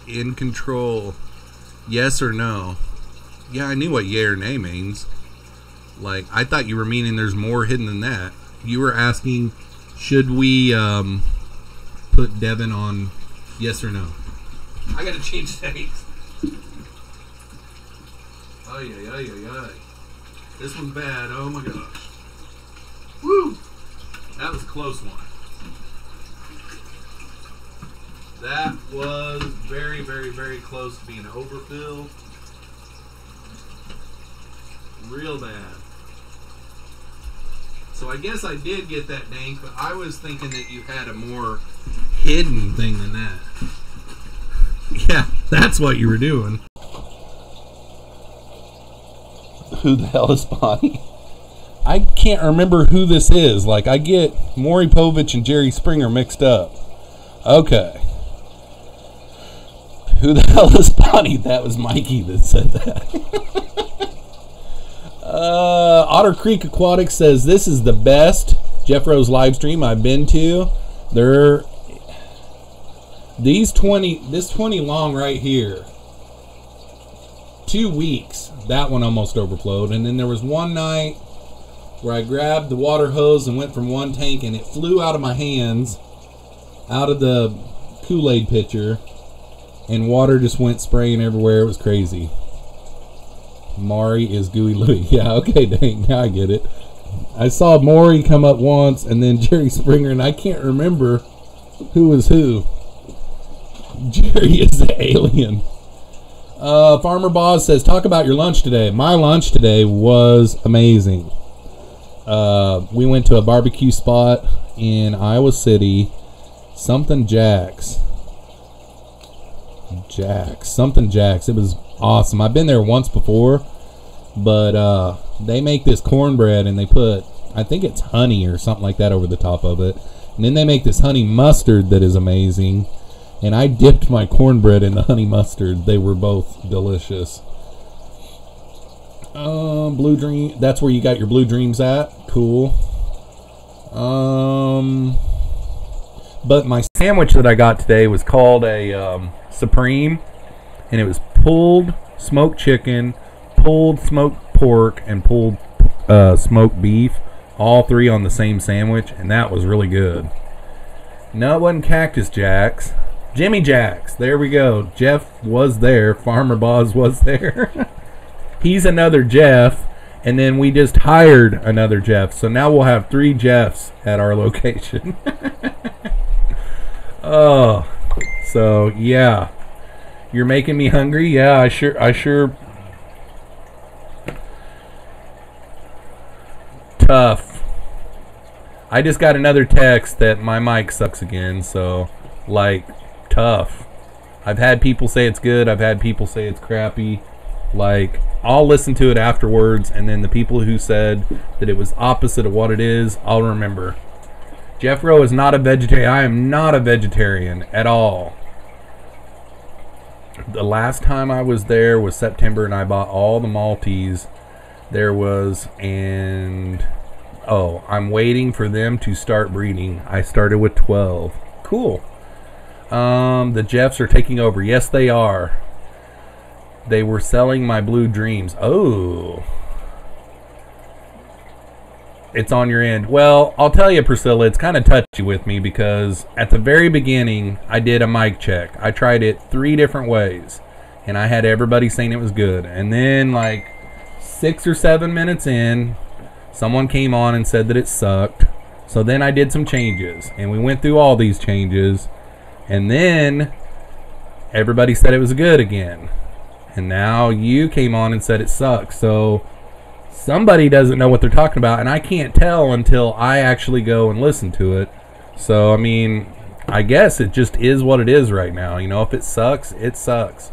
in control. Yes or no? Yeah, I knew what yay or nay means. Like, I thought you were meaning there's more hidden than that. You were asking, should we put Devin on yes or no? I gotta change settings. Ay. This one's bad. Oh my gosh. Woo! That was a close one. That was very, very, very close to being overfilled. Real bad. So I guess I did get that, Dank, but I was thinking that you had a more hidden thing than that. Yeah, that's what you were doing. Who the hell is Bonnie? I can't remember who this is. Like, I get Maury Povich and Jerry Springer mixed up. Okay. Who the hell is Bonnie? That was Mikey that said that. Otter Creek Aquatics says this is the best Jeffroz live stream I've been to. This 20 long right here. 2 weeks. That one almost overflowed. And then there was one night where I grabbed the water hose and went from one tank and it flew out of my hands, out of the Kool-Aid pitcher, and water just went spraying everywhere. It was crazy. Maury is Gooey Louie. Yeah, okay, dang, now I get it. I saw Maury come up once and then Jerry Springer, and I can't remember who was who. Jerry is the alien. Farmer Boz says, talk about your lunch today. My lunch today was amazing. We went to a barbecue spot in Iowa City. Something Jack's. It was awesome. I've been there once before, but they make this cornbread and they put, I think it's honey or something like that over the top of it. And then they make this honey mustard that is amazing. And I dipped my cornbread in the honey mustard. They were both delicious. Blue Dream. That's where you got your Blue Dreams at. Cool. But my sandwich that I got today was called a Supreme, and it was pulled smoked chicken, pulled smoked pork, and pulled smoked beef, all three on the same sandwich, and that was really good. No, it wasn't Cactus Jack's. Jimmy Jack's. There we go. Jeff was there. Farmer Boz was there. He's another Jeff, and then we just hired another Jeff. So now we'll have 3 Jeffs at our location. Oh, so yeah. You're making me hungry? Yeah, I sure. Tough. I just got another text that my mic sucks again, so like tough. I've had people say it's good, I've had people say it's crappy. Like, I'll listen to it afterwards, and then the people who said that it was opposite of what it is, I'll remember. Jeffro is not a vegetarian. I am not a vegetarian at all. The last time I was there was September, and I bought all the Maltese there was, and oh, I'm waiting for them to start breeding. I started with 12. Cool. The Jeffs are taking over. Yes, they are. They were selling my Blue Dreams. Oh. It's on your end. Well, I'll tell you, Priscilla, it's kind of touchy with me because at the very beginning, I did a mic check. I tried it 3 different ways, and I had everybody saying it was good. And then, like, 6 or 7 minutes in, someone came on and said that it sucked. So then I did some changes, and we went through all these changes, and then everybody said it was good again. And now you came on and said it sucks. So somebody doesn't know what they're talking about, and I can't tell until I actually go and listen to it. So, I mean, I guess it just is what it is right now. You know, if it sucks, it sucks.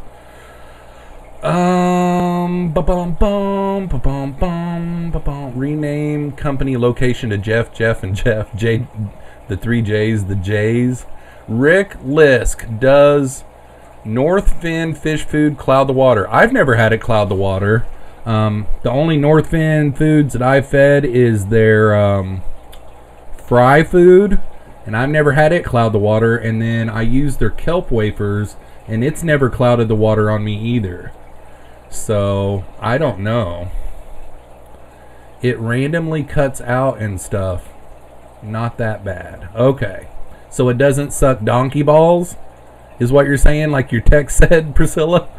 Rename company location to Jeff, and Jeff. J, the 3 J's, the J's. Rick Lisk does North Fin Fish Food cloud the water. I've never had it cloud the water. The only North Fin foods that I've fed is their fry food, and I've never had it cloud the water. And then I use their kelp wafers, and it's never clouded the water on me either. So I don't know. It randomly cuts out and stuff. Not that bad. Okay, so it doesn't suck donkey balls, is what you're saying, like your text said, Priscilla?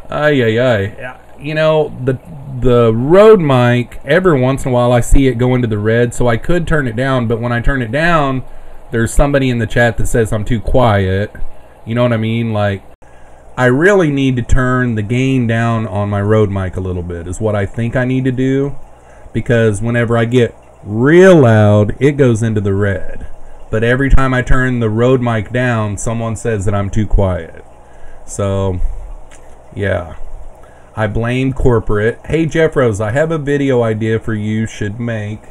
Ay. You know, the Rode mic, every once in a while I see it go into the red, so I could turn it down, but when I turn it down, there's somebody in the chat that says I'm too quiet. You know what I mean? Like, I really need to turn the gain down on my Rode mic a little bit, is what I think I need to do, because whenever I get real loud, it goes into the red. But every time I turn the Rode mic down, someone says that I'm too quiet. So, yeah. I blame corporate. Hey, Jeffroz, I have a video idea for you. Should make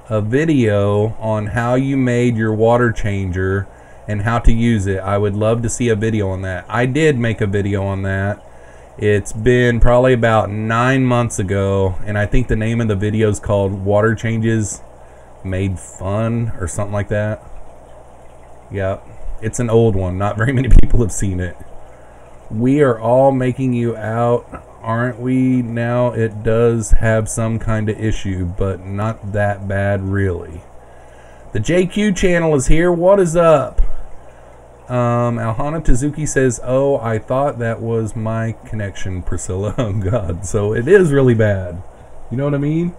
a video on how you made your water changer and how to use it. I would love to see a video on that. I did make a video on that. It's been probably about 9 months ago, and I think the name of the video is called Waterchanges Made Fun or something like that. Yeah, it's an old one. Not very many people have seen it. We are all making you out, aren't we? Now it does have some kind of issue, but not that bad really. The JQ channel is here. What is up? Alhana Tezuki says, oh, I thought that was my connection, Priscilla. Oh God, so it is really bad. You know what I mean?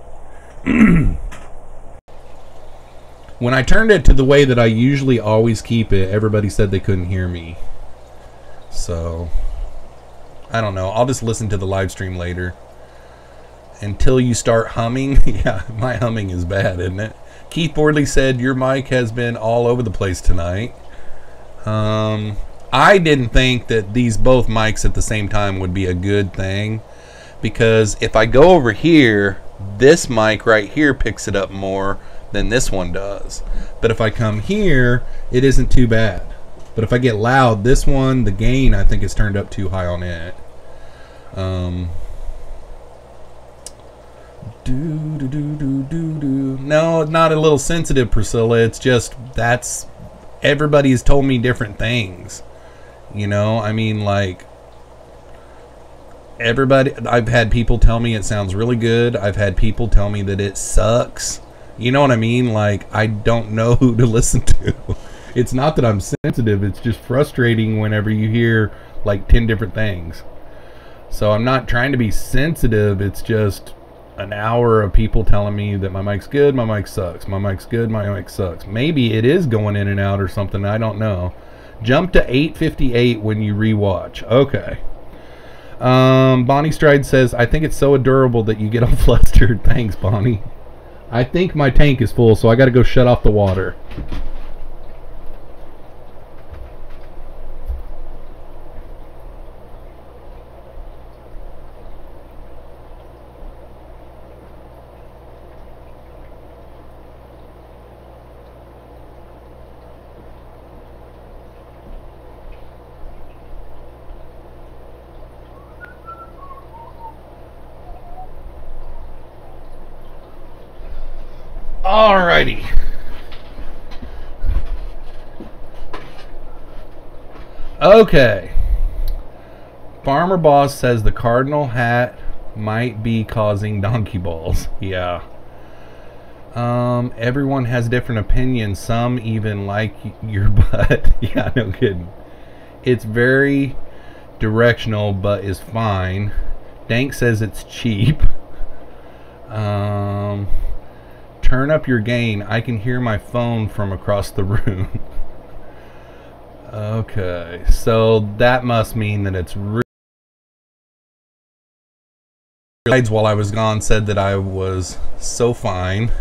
When I turned it to the way that I usually always keep it, everybody said they couldn't hear me. So, I don't know. I'll just listen to the live stream later. Until you start humming. Yeah, my humming is bad, isn't it? Keith Bordley said, your mic has been all over the place tonight. I didn't think that these both mics at the same time would be a good thing. Because if I go over here, this mic right here picks it up more than this one does. But if I come here, it isn't too bad. But if I get loud, this one, the gain, I think is turned up too high on it. No, not a little sensitive, Priscilla. It's just that's everybody's told me different things. You know, I mean, like everybody. I've had people tell me it sounds really good. I've had people tell me that it sucks. You know what I mean? Like I don't know who to listen to. It's not that I'm sensitive. It's just frustrating whenever you hear like 10 different things. So I'm not trying to be sensitive. It's just an hour of people telling me that my mic's good, my mic sucks, my mic's good, my mic sucks. Maybe it is going in and out or something. I don't know. Jump to 8:58 when you rewatch. Okay. Bonnie Stride says, I think it's so adorable that you get all flustered. Thanks, Bonnie. I think my tank is full, so I got to go shut off the water. Alrighty. Okay. Farmer Boss says the cardinal hat might be causing donkey balls. Yeah. Everyone has different opinions. Some even like your butt. Yeah, no kidding. It's very directional, but is fine. Dank says it's cheap. Turn up your gain. I can hear my phone from across the room. Okay, so that must mean that it's really... While I was gone said that I was so fine.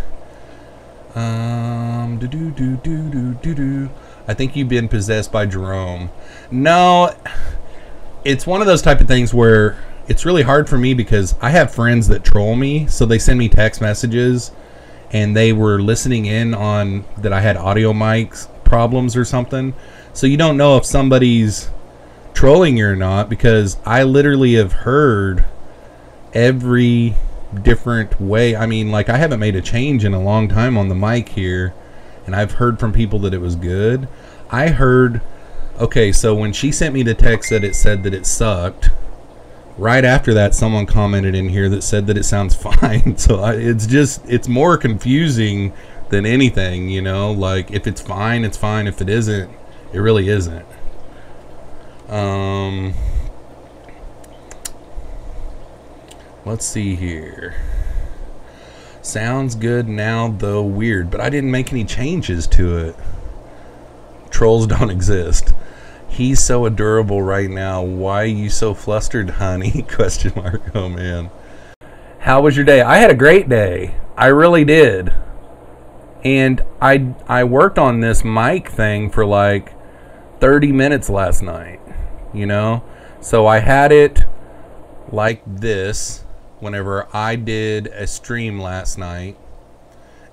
I think you've been possessed by Jerome. No, it's one of those type of things where it's really hard for me because I have friends that troll me, so they send me text messages and they were listening in on that I had audio mics problems or something. So you don't know if somebody's trolling you or not, because I literally have heard every different way. I mean, like, I haven't made a change in a long time on the mic here, and I've heard from people that it was good. I heard, okay, so when she sent me the text that it said that it sucked, right after that someone commented in here that said that it sounds fine. So it's more confusing than anything, you know, like if it's fine, it's fine. If it isn't, it really isn't. Let's see here. Sounds good now, though weird, but I didn't make any changes to it. Trolls don't exist. He's so adorable right now. Why are you so flustered, honey? Question mark. Oh, man. How was your day? I had a great day. I really did. And I worked on this mic thing for like 30 minutes last night, you know? So I had it like this whenever I did a stream last night.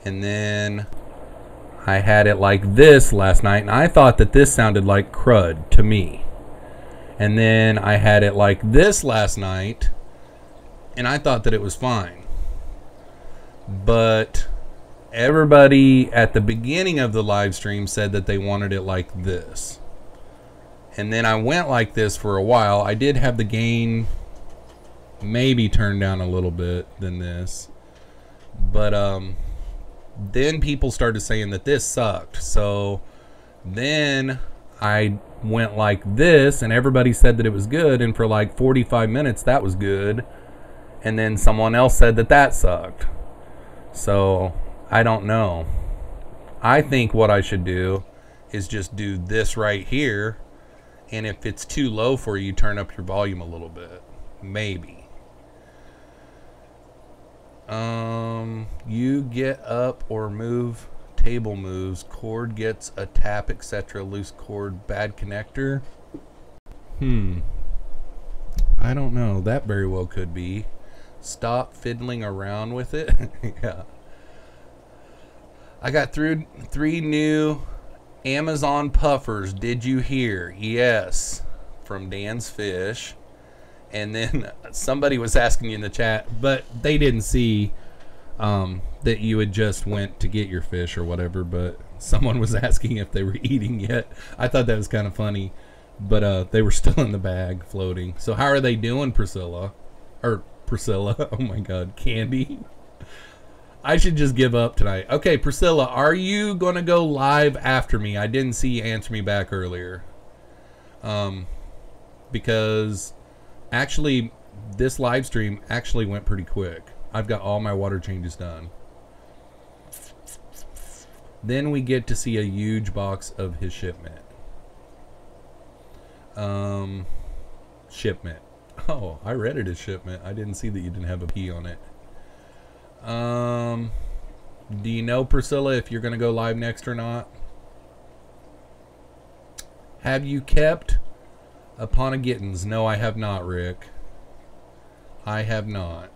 And then I had it like this last night, and I thought that this sounded like crud to me. And then I had it like this last night, and I thought that it was fine. But everybody at the beginning of the live stream said that they wanted it like this. And then I went like this for a while. I did have the gain maybe turned down a little bit than this. But then people started saying that this sucked. So then I went like this, and everybody said that it was good, and for like 45 minutes that was good. And then someone else said that that sucked. So I don't know. I think what I should do is just do this right here, and if it's too low for you, turn up your volume a little bit. Maybe. You get up or move, table moves, cord gets a tap, etc. Loose cord, bad connector. I don't know. That very well could be. Stop fiddling around with it. Yeah. I got through 3 new Amazon puffers. Did you hear? Yes. From Dan's Fish. And then somebody was asking you in the chat, but they didn't see that you had just went to get your fish or whatever, but someone was asking if they were eating yet. I thought that was kind of funny, but they were still in the bag floating. So how are they doing, Priscilla? Or Priscilla? Oh my God, Candy. I should just give up tonight. Okay, Priscilla, are you gonna go live after me? I didn't see you answer me back earlier. Because actually this live stream actually went pretty quick. I've got all my water changes done. Then we get to see a huge box of his shipment. Shipment. Oh, I read it as shipment. I didn't see that you didn't have a P on it. Do you know, Priscilla, if you're going to go live next or not? Have you kept Upon a Gittens? No, I have not, Rick. I have not.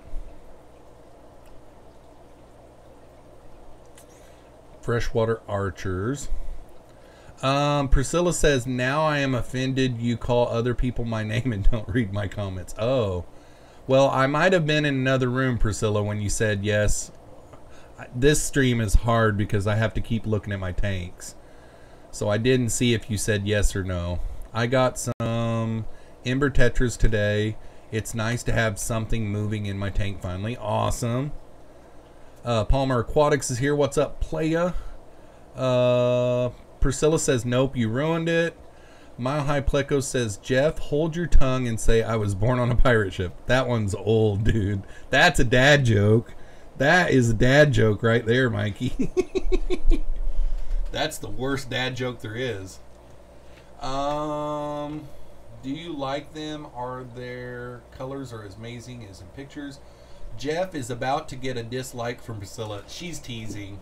Freshwater Archers. Priscilla says, now I am offended you call other people my name and don't read my comments. Oh. Well, I might have been in another room, Priscilla, when you said yes. This stream is hard because I have to keep looking at my tanks. So I didn't see if you said yes or no. I got some Ember Tetras today. It's nice to have something moving in my tank finally. Awesome. Palmer Aquatics is here. What's up, playa? Priscilla says, nope, you ruined it. Mile High Pleco says, Jeff, hold your tongue and say I was born on a pirate ship. That one's old, dude. That's a dad joke. That is a dad joke right there, Mikey. That's the worst dad joke there is. Do you like them? Are their colors are as amazing as in pictures? Jeff is about to get a dislike from Priscilla. She's teasing.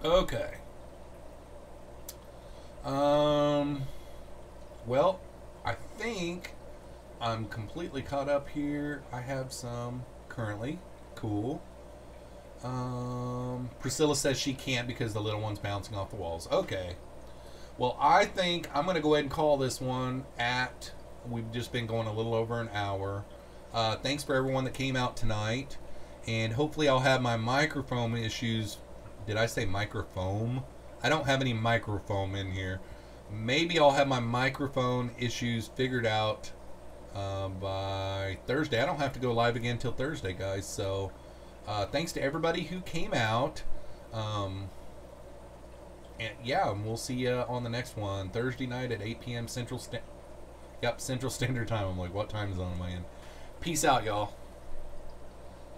Okay. Well, I think I'm completely caught up here. I have some currently. Cool. Priscilla says she can't because the little one's bouncing off the walls. Okay. Well, I think I'm going to go ahead and call this one at... We've just been going a little over an hour. Thanks for everyone that came out tonight. And hopefully I'll have my microphone issues... Did I say microfoam? I don't have any microfoam in here. Maybe I'll have my microphone issues figured out by Thursday. I don't have to go live again until Thursday, guys. So thanks to everybody who came out. And yeah, we'll see you on the next one. Thursday night at 8 p.m. Central Standard Time. I'm like, what time zone am I in? Peace out, y'all.